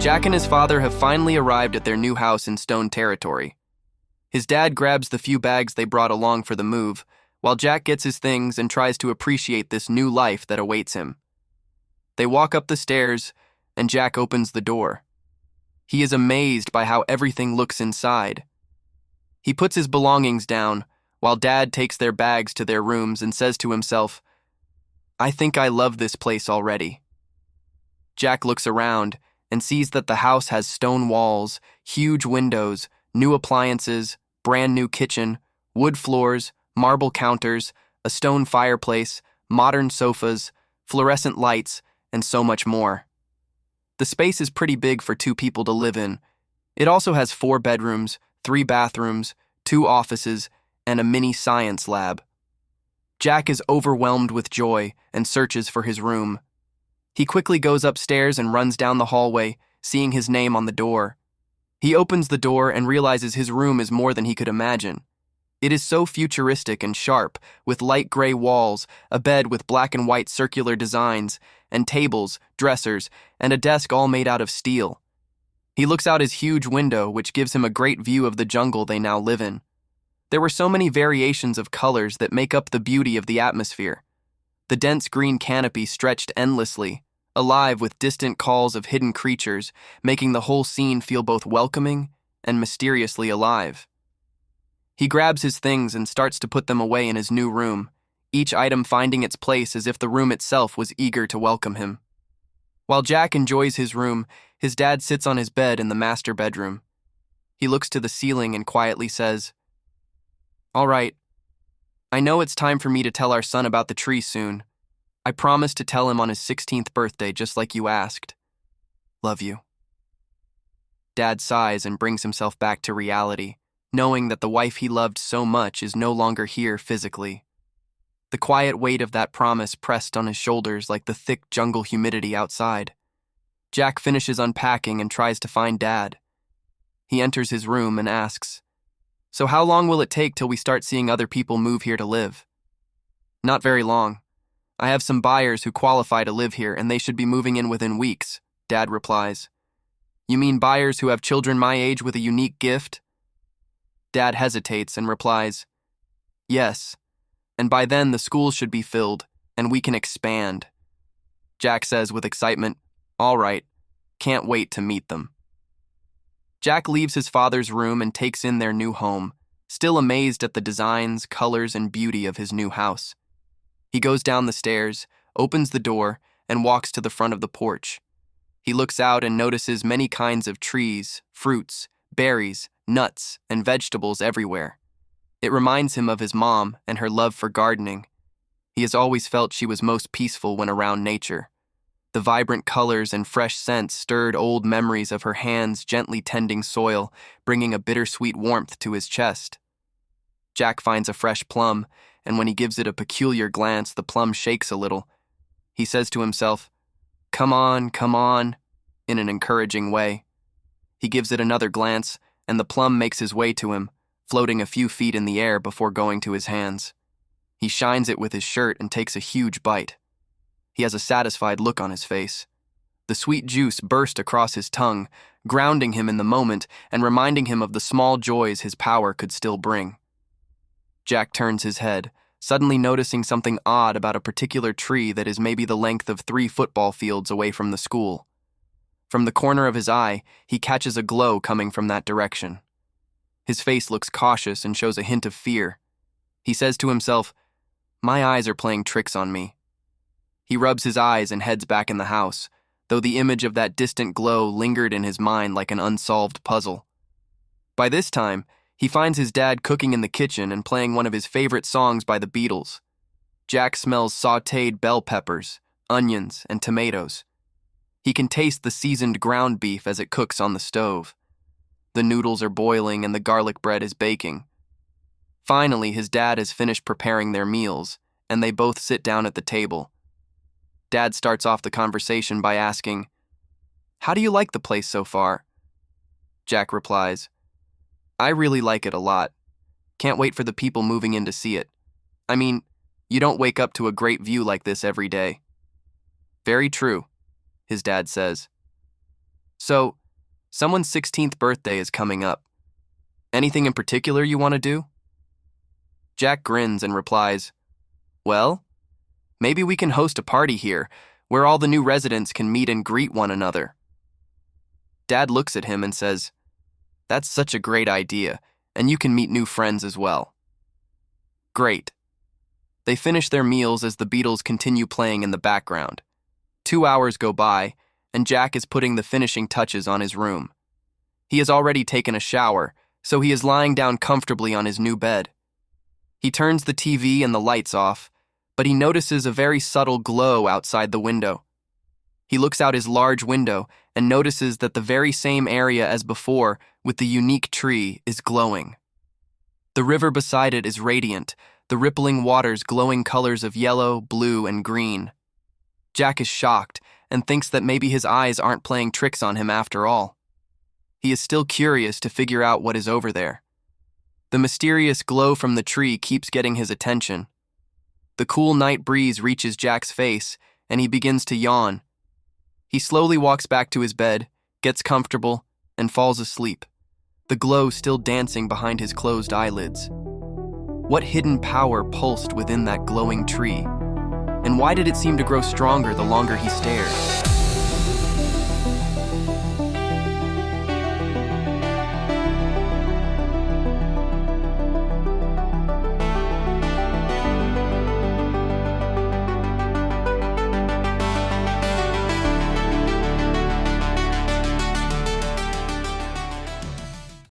Jack and his father have finally arrived at their new house in Stone Territory. His dad grabs the few bags they brought along for the move, while Jack gets his things and tries to appreciate this new life that awaits him. They walk up the stairs, and Jack opens the door. He is amazed by how everything looks inside. He puts his belongings down, while Dad takes their bags to their rooms and says to himself, "I think I love this place already." Jack looks around and sees that the house has stone walls, huge windows, new appliances, brand new kitchen, wood floors, marble counters, a stone fireplace, modern sofas, fluorescent lights, and so much more. The space is pretty big for 2 people to live in. It also has 4 bedrooms, 3 bathrooms, 2 offices, and a mini science lab. Jack is overwhelmed with joy and searches for his room. He quickly goes upstairs and runs down the hallway, seeing his name on the door. He opens the door and realizes his room is more than he could imagine. It is so futuristic and sharp, with light gray walls, a bed with black and white circular designs, and tables, dressers, and a desk all made out of steel. He looks out his huge window, which gives him a great view of the jungle they now live in. There were so many variations of colors that make up the beauty of the atmosphere. The dense green canopy stretched endlessly, alive with distant calls of hidden creatures, making the whole scene feel both welcoming and mysteriously alive. He grabs his things and starts to put them away in his new room, each item finding its place as if the room itself was eager to welcome him. While Jack enjoys his room, his dad sits on his bed in the master bedroom. He looks to the ceiling and quietly says, "All right, I know it's time for me to tell our son about the tree soon. I promised to tell him on his 16th birthday, just like you asked. Love you." Dad sighs and brings himself back to reality, knowing that the wife he loved so much is no longer here physically. The quiet weight of that promise pressed on his shoulders like the thick jungle humidity outside. Jack finishes unpacking and tries to find Dad. He enters his room and asks, "So how long will it take till we start seeing other people move here to live?" "Not very long. I have some buyers who qualify to live here and they should be moving in within weeks," Dad replies. "You mean buyers who have children my age with a unique gift?" Dad hesitates and replies, "Yes, and by then the schools should be filled, and we can expand." Jack says with excitement, "All right, can't wait to meet them." Jack leaves his father's room and takes in their new home, still amazed at the designs, colors, and beauty of his new house. He goes down the stairs, opens the door, and walks to the front of the porch. He looks out and notices many kinds of trees, fruits, berries, nuts, and vegetables everywhere. It reminds him of his mom and her love for gardening. He has always felt she was most peaceful when around nature. The vibrant colors and fresh scents stirred old memories of her hands gently tending soil, bringing a bittersweet warmth to his chest. Jack finds a fresh plum, and when he gives it a peculiar glance, the plum shakes a little. He says to himself, come on," in an encouraging way. He gives it another glance, and the plum makes his way to him, floating a few feet in the air before going to his hands. He shines it with his shirt and takes a huge bite. He has a satisfied look on his face. The sweet juice burst across his tongue, grounding him in the moment and reminding him of the small joys his power could still bring. Jack turns his head, suddenly noticing something odd about a particular tree that is maybe the length of 3 football fields away from the school. From the corner of his eye, he catches a glow coming from that direction. His face looks cautious and shows a hint of fear. He says to himself, "My eyes are playing tricks on me." He rubs his eyes and heads back in the house, though the image of that distant glow lingered in his mind like an unsolved puzzle. By this time, he finds his dad cooking in the kitchen and playing one of his favorite songs by the Beatles. Jack smells sautéed bell peppers, onions, and tomatoes. He can taste the seasoned ground beef as it cooks on the stove. The noodles are boiling and the garlic bread is baking. Finally, his dad has finished preparing their meals, and they both sit down at the table. Dad starts off the conversation by asking, "How do you like the place so far?" Jack replies, "I really like it a lot. Can't wait for the people moving in to see it. I mean, you don't wake up to a great view like this every day." "Very true," his dad says. So, someone's 16th birthday is coming up. Anything in particular you want to do? Jack grins and replies, well, maybe we can host a party here where all the new residents can meet and greet one another. Dad looks at him and says, that's such a great idea, and you can meet new friends as well. Great. They finish their meals as the Beatles continue playing in the background. 2 hours go by, and Jack is putting the finishing touches on his room. He has already taken a shower, so he is lying down comfortably on his new bed. He turns the TV and the lights off, but he notices a very subtle glow outside the window. He looks out his large window and notices that the very same area as before, with the unique tree, is glowing. The river beside it is radiant, the rippling waters glowing colors of yellow, blue, and green. Jack is shocked and thinks that maybe his eyes aren't playing tricks on him after all. He is still curious to figure out what is over there. The mysterious glow from the tree keeps getting his attention. The cool night breeze reaches Jack's face, and he begins to yawn. He slowly walks back to his bed, gets comfortable, and falls asleep, the glow still dancing behind his closed eyelids. What hidden power pulsed within that glowing tree? And why did it seem to grow stronger the longer he stared?